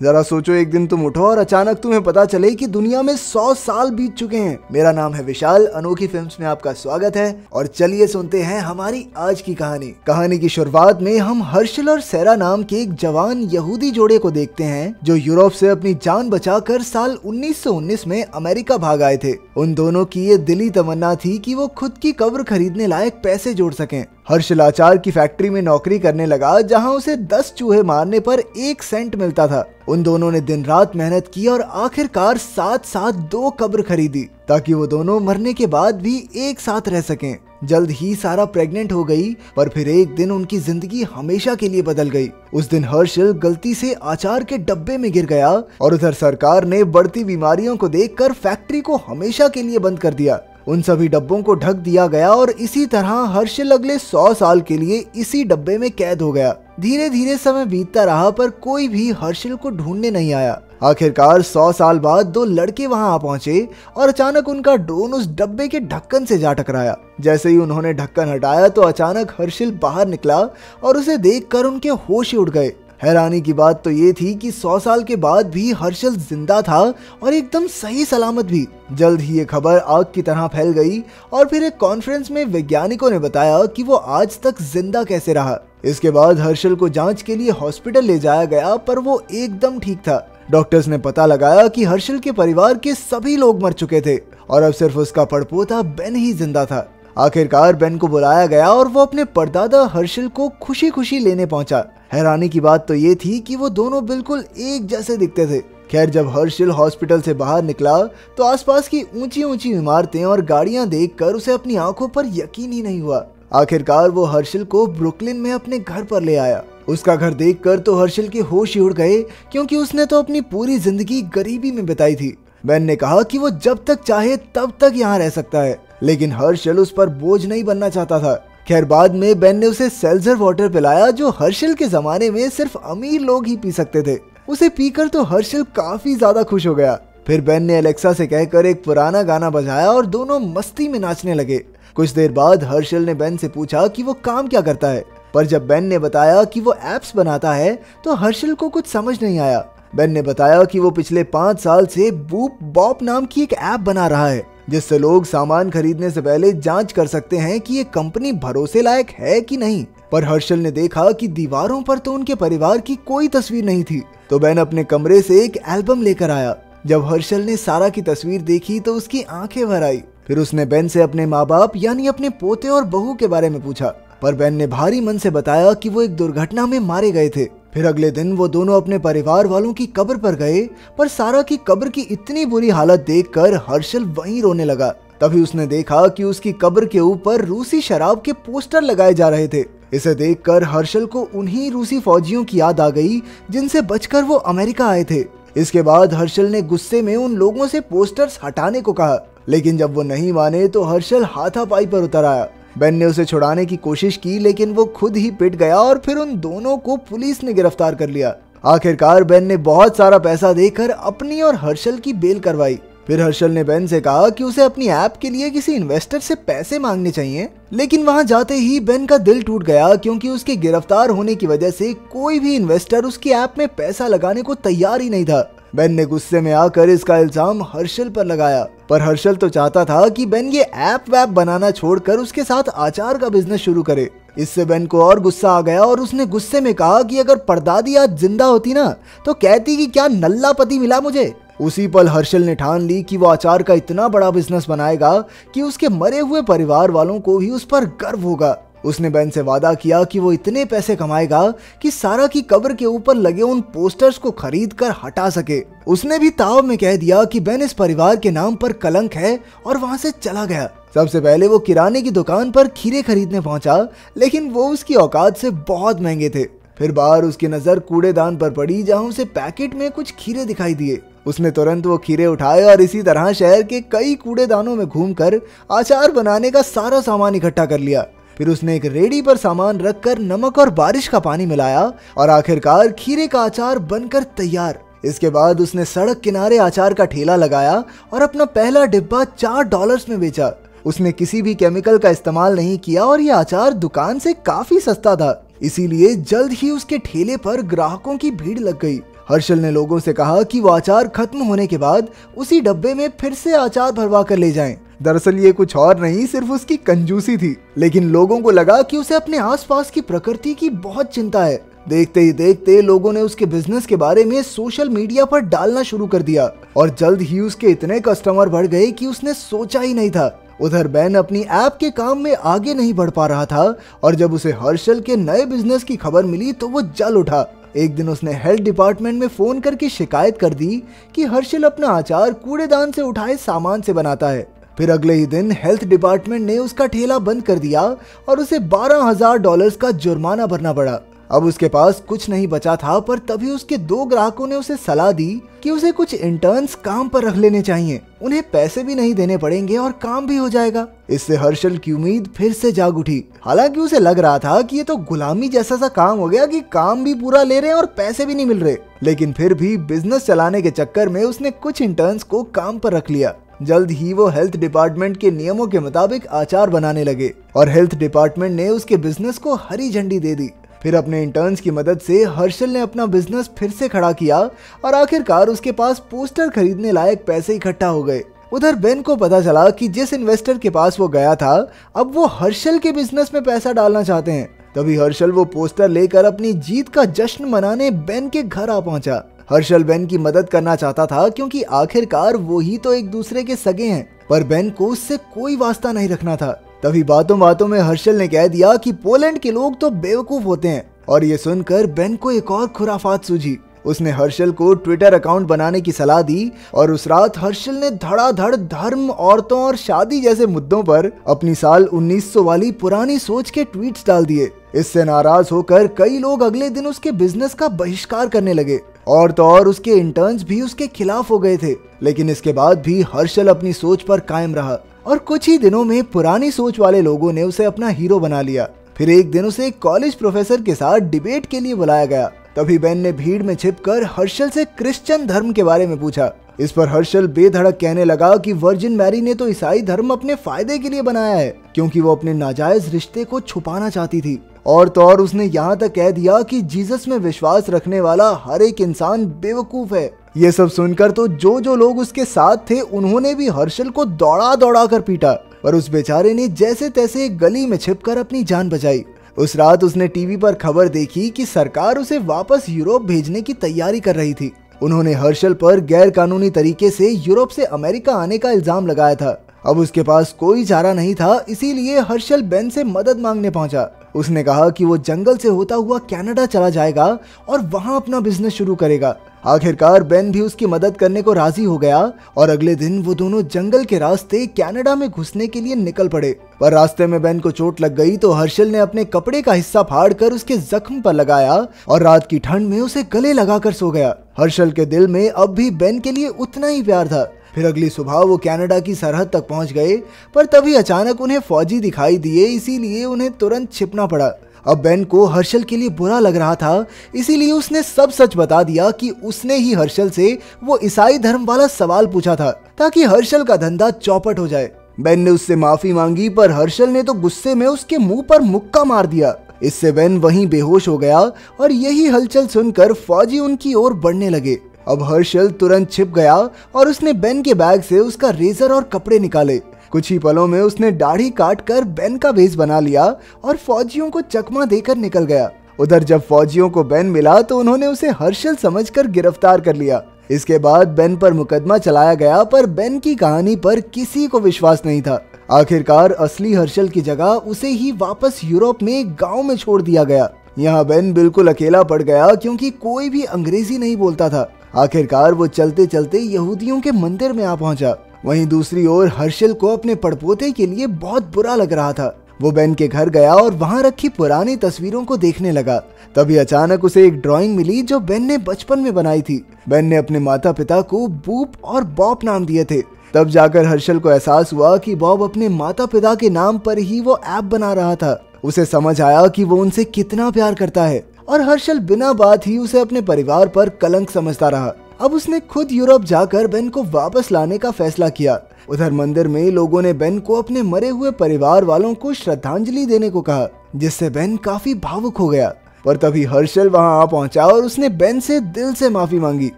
जरा सोचो, एक दिन तुम उठो और अचानक तुम्हें पता चले कि दुनिया में 100 साल बीत चुके हैं। मेरा नाम है विशाल, अनोखी फिल्म्स में आपका स्वागत है और चलिए सुनते हैं हमारी आज की कहानी की शुरुआत में हम हर्षल और सैरा नाम के एक जवान यहूदी जोड़े को देखते हैं जो यूरोप से अपनी जान बचाकर साल 1919 में अमेरिका भाग आए थे। उन दोनों की ये दिली तमन्ना थी कि वो खुद की कब्र खरीदने लायक पैसे जोड़ सकें। हर्षल अचार की फैक्ट्री में नौकरी करने लगा जहां उसे 10 चूहे मारने पर 1 सेंट मिलता था। उन दोनों ने दिन रात मेहनत की और आखिरकार साथ साथ 2 कब्र खरीदी ताकि वो दोनों मरने के बाद भी एक साथ रह सकें। जल्द ही सारा प्रेग्नेंट हो गई, पर फिर एक दिन उनकी जिंदगी हमेशा के लिए बदल गई। उस दिन हर्षल गलती से अचार के डब्बे में गिर गया और उधर सरकार ने बढ़ती बीमारियों को देखकर फैक्ट्री को हमेशा के लिए बंद कर दिया। उन सभी डब्बों को ढक दिया गया और इसी तरह हर्षल अगले 100 साल के लिए इसी डब्बे में कैद हो गया। धीरे धीरे समय बीतता रहा पर कोई भी हर्षल को ढूंढने नहीं आया। आखिरकार 100 साल बाद 2 लड़के वहां आ पहुंचे और अचानक उनका ड्रोन उस डब्बे के ढक्कन से जा टकराया। जैसे ही उन्होंने ढक्कन हटाया तो अचानक हर्षल बाहर निकला और उसे देखकर उनके होश ही उड़ गए। हैरानी की बात तो ये थी कि 100 साल के बाद भी हर्षल जिंदा था और एकदम सही सलामत भी। जल्द ही ये खबर आग की तरह फैल गई और फिर एक कॉन्फ्रेंस में वैज्ञानिकों ने बताया कि वो आज तक जिंदा कैसे रहा। इसके बाद हर्षल को जांच के लिए हॉस्पिटल ले जाया गया पर वो एकदम ठीक था। डॉक्टर्स ने पता लगाया कि हर्षल के परिवार के सभी लोग मर चुके थे और अब सिर्फ उसका पड़पोता बेन ही जिंदा था। आखिरकार बेन को बुलाया गया और वो अपने परदादा हर्षल को खुशी खुशी लेने पहुंचा। हैरानी की बात तो ये थी कि वो दोनों बिल्कुल एक जैसे दिखते थे। खैर, जब हर्षल हॉस्पिटल से बाहर निकला तो आसपास की ऊंची ऊंची इमारतें और गाड़ियां देखकर उसे अपनी आंखों पर यकीन ही नहीं हुआ। आखिरकार वो हर्षल को ब्रुकलिन में अपने घर पर ले आया। उसका घर देखकर तो हर्षल के होश ही उड़ गए क्योंकि उसने तो अपनी पूरी जिंदगी गरीबी में बिताई थी। बेन ने कहा कि वो जब तक चाहे तब तक यहाँ रह सकता है, लेकिन हर्षल उस पर बोझ नहीं बनना चाहता था। खैर, बाद में बेन ने उसे सेल्जर वाटर पिलाया जो हर्षल के जमाने में सिर्फ अमीर लोग ही पी सकते थे। उसे पीकर तो हर्षल काफी ज्यादा खुश हो गया। फिर बेन ने एलेक्सा से कहकर एक पुराना गाना बजाया और दोनों मस्ती में नाचने लगे। कुछ देर बाद हर्षल ने बेन से पूछा कि वो काम क्या करता है, पर जब बेन ने बताया कि वो एप्स बनाता है तो हर्षल को कुछ समझ नहीं आया। बेन ने बताया कि वो पिछले 5 साल से बूप बॉप नाम की एक ऐप बना रहा है जिससे लोग सामान खरीदने से पहले जांच कर सकते हैं कि ये कंपनी भरोसे लायक है कि नहीं। पर हर्षल ने देखा कि दीवारों पर तो उनके परिवार की कोई तस्वीर नहीं थी, तो बेन अपने कमरे से एक एल्बम लेकर आया। जब हर्षल ने सारा की तस्वीर देखी तो उसकी आंखें भर आई। फिर उसने बेन से अपने माँ बाप यानी अपने पोते और बहू के बारे में पूछा, पर बेन ने भारी मन से बताया कि वो एक दुर्घटना में मारे गए थे। फिर अगले दिन वो दोनों अपने परिवार वालों की कब्र पर गए, पर सारा की कब्र की इतनी बुरी हालत देखकर हर्षल वहीं रोने लगा। तभी उसने देखा कि उसकी कब्र के ऊपर रूसी शराब के पोस्टर लगाए जा रहे थे। इसे देखकर हर्षल को उन्हीं रूसी फौजियों की याद आ गई जिनसे बचकर वो अमेरिका आए थे। इसके बाद हर्षल ने गुस्से में उन लोगों से पोस्टर्स हटाने को कहा, लेकिन जब वो नहीं माने तो हर्षल हाथापाई पर उतर आया। बेन ने उसे छुड़ाने की कोशिश की लेकिन वो खुद ही पिट गया और फिर उन दोनों को पुलिस ने गिरफ्तार कर लिया। आखिरकार बेन ने बहुत सारा पैसा देकर अपनी और हर्षल की बेल करवाई। फिर हर्षल ने बेन से कहा कि उसे अपनी ऐप के लिए किसी इन्वेस्टर से पैसे मांगने चाहिए, लेकिन वहां जाते ही बेन का दिल टूट गया क्योंकि उसके गिरफ्तार होने की वजह से कोई भी इन्वेस्टर उसकी ऐप में पैसा लगाने को तैयार ही नहीं था। बेन ने गुस्से में आकर इसका इल्जाम हर्षल पर लगाया, पर हर्षल तो चाहता था कि बेन ये ऐप वैप बनाना छोड़कर उसके साथ अचार का बिजनेस शुरू करे। इससे बेन को और गुस्सा आ गया और उसने गुस्से में कहा कि अगर परदादी आज जिंदा होती ना तो कहती कि क्या नल्ला पति मिला मुझे। उसी पल हर्षल ने ठान ली कि वो अचार का इतना बड़ा बिजनेस बनाएगा कि उसके मरे हुए परिवार वालों को भी उस पर गर्व होगा। उसने बेन से वादा किया कि वो इतने पैसे कमाएगा कि सारा की कब्र के ऊपर लगे उन पोस्टर्स को खरीद कर हटा सके। उसने भी ताव में कह दिया कि बेन इस परिवार के नाम पर कलंक है और वहां से चला गया। सबसे पहले वो किराने की दुकान पर खीरे खरीदने पहुंचा, लेकिन वो उसकी औकात से बहुत महंगे थे। फिर बाहर उसकी नजर कूड़ेदान पर पड़ी जहां उसे पैकेट में कुछ खीरे दिखाई दिए। उसने तुरंत वो खीरे उठाए और इसी तरह शहर के कई कूड़ेदानों में घूमकर अचार बनाने का सारा सामान इकट्ठा कर लिया। फिर उसने एक रेडी पर सामान रखकर नमक और बारिश का पानी मिलाया और आखिरकार खीरे का अचार बनकर तैयार। इसके बाद उसने सड़क किनारे अचार का ठेला लगाया और अपना पहला डिब्बा $4 में बेचा। उसने किसी भी केमिकल का इस्तेमाल नहीं किया और यह अचार दुकान से काफी सस्ता था, इसीलिए जल्द ही उसके ठेले पर ग्राहकों की भीड़ लग गई। हर्षल ने लोगों से कहा कि वो अचार खत्म होने के बाद उसी डब्बे में फिर से अचार भरवा कर ले जाएं। दरअसल ये कुछ और नहीं, सिर्फ उसकी कंजूसी थी। लेकिन लोगों को लगा कि उसे अपने आसपास की प्रकृति की बहुत चिंता है। देखते ही देखते लोगों ने उसके बिजनेस के बारे में सोशल मीडिया पर डालना शुरू कर दिया और जल्द ही उसके इतने कस्टमर बढ़ गए कि उसने सोचा ही नहीं था। उधर बेन अपनी ऐप के काम में आगे नहीं बढ़ पा रहा था और जब उसे हर्षल के नए बिजनेस की खबर मिली तो वो जल उठा। एक दिन उसने हेल्थ डिपार्टमेंट में फोन करके शिकायत कर दी कि हर्षल अपना अचार कूड़ेदान से उठाए सामान से बनाता है। फिर अगले ही दिन हेल्थ डिपार्टमेंट ने उसका ठेला बंद कर दिया और उसे $12,000 का जुर्माना भरना पड़ा। अब उसके पास कुछ नहीं बचा था, पर तभी उसके 2 ग्राहकों ने उसे सलाह दी कि उसे कुछ इंटर्न्स काम पर रख लेने चाहिए। उन्हें पैसे भी नहीं देने पड़ेंगे और काम भी हो जाएगा। इससे हर्षल की उम्मीद फिर से जाग उठी। हालांकि उसे लग रहा था कि ये तो गुलामी जैसा सा काम हो गया कि काम भी पूरा ले रहे हैं और पैसे भी नहीं मिल रहे, लेकिन फिर भी बिजनेस चलाने के चक्कर में उसने कुछ इंटर्न्स को काम पर रख लिया। जल्द ही वो हेल्थ डिपार्टमेंट के नियमों के मुताबिक अचार बनाने लगे और हेल्थ डिपार्टमेंट ने उसके बिजनेस को हरी झंडी दे दी। फिर अपने इंटर्न्स की मदद से हर्षल ने अपना बिजनेस फिर से खड़ा किया और आखिरकार उसके पास पोस्टर खरीदने लायक पैसे इकट्ठा हो गए। उधर बेन को पता चला कि जिस इन्वेस्टर के पास वो गया था, अब वो हर्षल के बिजनेस में पैसा डालना चाहते हैं। तभी हर्षल वो पोस्टर लेकर अपनी जीत का जश्न मनाने बेन के घर आ पहुंचा। हर्षल बेन की मदद करना चाहता था क्योंकि आखिरकार वो ही तो एक दूसरे के सगे हैं, पर बेन को उससे कोई वास्ता नहीं रखना था। तभी बातों बातों में हर्षल ने कह दिया कि पोलैंड के लोग तो बेवकूफ होते हैं, और ये सुनकर बेन को एक और खुराफात सूझी। उसने हर्षल को ट्विटर अकाउंट बनाने की सलाह दी और उस रात हर्षल ने धड़ाधड़ धर्म, औरतों और शादी जैसे मुद्दों पर अपनी साल 1900 वाली पुरानी सोच के ट्वीट्स डाल दिए। इससे नाराज होकर कई लोग अगले दिन उसके बिजनेस का बहिष्कार करने लगे और तो और उसके इंटर्न्स भी उसके खिलाफ हो गए थे। लेकिन इसके बाद भी हर्षल अपनी सोच पर कायम रहा और कुछ ही दिनों में पुरानी सोच वाले लोगों ने उसे अपना हीरो बना लिया। फिर एक दिन उसे एक कॉलेज प्रोफेसर के साथ डिबेट के लिए बुलाया गया। तभी बेन ने भीड़ में छिपकर हर्षल से क्रिश्चियन धर्म के बारे में पूछा। इस पर हर्षल बेधड़क कहने लगा कि वर्जिन मैरी ने तो ईसाई धर्म अपने फायदे के लिए बनाया है, क्योंकि वो अपने नाजायज रिश्ते को छुपाना चाहती थी। और तो और उसने यहाँ तक कह दिया कि जीसस में विश्वास रखने वाला हर एक इंसान बेवकूफ है। ये सब सुनकर तो जो लोग उसके साथ थे उन्होंने भी हर्षल को दौड़ा दौड़ा कर पीटा, पर उस बेचारे ने जैसे तैसे एक गली में छिपकर अपनी जान बचाई। उस रात उसने टीवी पर खबर देखी कि सरकार उसे वापस यूरोप भेजने की तैयारी कर रही थी। उन्होंने हर्षल पर गैर कानूनी तरीके से यूरोप से अमेरिका आने का इल्जाम लगाया था। अब उसके पास कोई चारा नहीं था, इसीलिए हर्षल बेन से मदद मांगने पहुंचा। उसने कहा कि वो जंगल से होता हुआ कनाडा चला जाएगा और वहां अपना बिजनेस शुरू करेगा। आखिरकार बेन भी उसकी मदद करने को राजी हो गया और अगले दिन वो दोनों जंगल के रास्ते कनाडा में घुसने के लिए निकल पड़े। पर रास्ते में बेन को चोट लग गई तो हर्षल ने अपने कपड़े का हिस्सा फाड़कर उसके जख्म पर लगाया और रात की ठंड में उसे गले लगाकर सो गया। हर्षल के दिल में अब भी बेन के लिए उतना ही प्यार था। फिर अगली सुबह वो कनाडा की सरहद तक पहुंच गए, पर तभी अचानक उन्हें फौजी दिखाई दिए, इसीलिए उन्हें तुरंत छिपना पड़ा। अब बेन को हर्षल के लिए बुरा लग रहा था, इसीलिए उसने सब सच बता दिया कि उसने ही हर्षल से वो ईसाई धर्म वाला सवाल पूछा था, ताकि हर्षल का धंधा चौपट हो जाए। बेन ने उससे माफी मांगी, पर हर्षल ने तो गुस्से में उसके मुंह पर मुक्का मार दिया। इससे बेन वहीं बेहोश हो गया और यही हलचल सुनकर फौजी उनकी ओर बढ़ने लगे। अब हर्षल तुरंत छिप गया और उसने बेन के बैग से उसका रेजर और कपड़े निकाले। कुछ ही पलों में उसने दाढ़ी काट कर बेन का भेष बना लिया और फौजियों को चकमा देकर निकल गया। उधर जब फौजियों को बेन मिला तो उन्होंने उसे हर्षल समझकर गिरफ्तार कर लिया। इसके बाद बेन पर मुकदमा चलाया गया, पर बेन की कहानी पर किसी को विश्वास नहीं था। आखिरकार असली हर्षल की जगह उसे ही वापस यूरोप में एक गाँव में छोड़ दिया गया। यहाँ बेन बिल्कुल अकेला पड़ गया, क्योंकि कोई भी अंग्रेजी नहीं बोलता था। आखिरकार वो चलते चलते यहूदियों के मंदिर में आ पहुंचा। वहीं दूसरी ओर हर्षल को अपने पड़पोते के लिए बहुत बुरा लग रहा था। वो बेन के घर गया और वहां रखी पुरानी तस्वीरों को देखने लगा। तभी अचानक उसे एक ड्राइंग मिली जो बेन ने बचपन में बनाई थी। बेन ने अपने माता पिता को बूप और बॉब नाम दिए थे। तब जाकर हर्षल को एहसास हुआ कि बॉब अपने माता पिता के नाम पर ही वो ऐप बना रहा था। उसे समझ आया कि वो उनसे कितना प्यार करता है, और हर्षल बिना बात ही उसे अपने परिवार पर कलंक समझता रहा। अब उसने खुद यूरोप जाकर बेन को वापस लाने का फैसला किया। उधर मंदिर में लोगों ने बेन को अपने मरे हुए परिवार वालों को श्रद्धांजलि देने को कहा, जिससे बेन काफी भावुक हो गया। पर तभी हर्षल वहाँ आ पहुंचा और उसने बेन से दिल से माफी मांगी।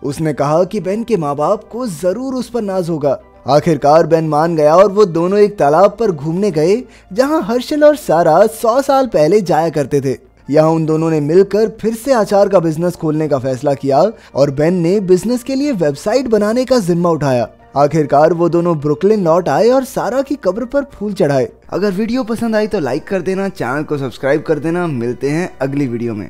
उसने कहा कि बेन के माँ बाप को जरूर उस पर नाज होगा। आखिरकार बेन मान गया और वो दोनों एक तालाब पर घूमने गए जहाँ हर्षल और सारा 100 साल पहले जाया करते थे। यहाँ उन दोनों ने मिलकर फिर से अचार का बिजनेस खोलने का फैसला किया और बेन ने बिजनेस के लिए वेबसाइट बनाने का जिम्मा उठाया। आखिरकार वो दोनों ब्रुकलिन लौट आए और सारा की कब्र पर फूल चढ़ाए। अगर वीडियो पसंद आई तो लाइक कर देना, चैनल को सब्सक्राइब कर देना। मिलते हैं अगली वीडियो में।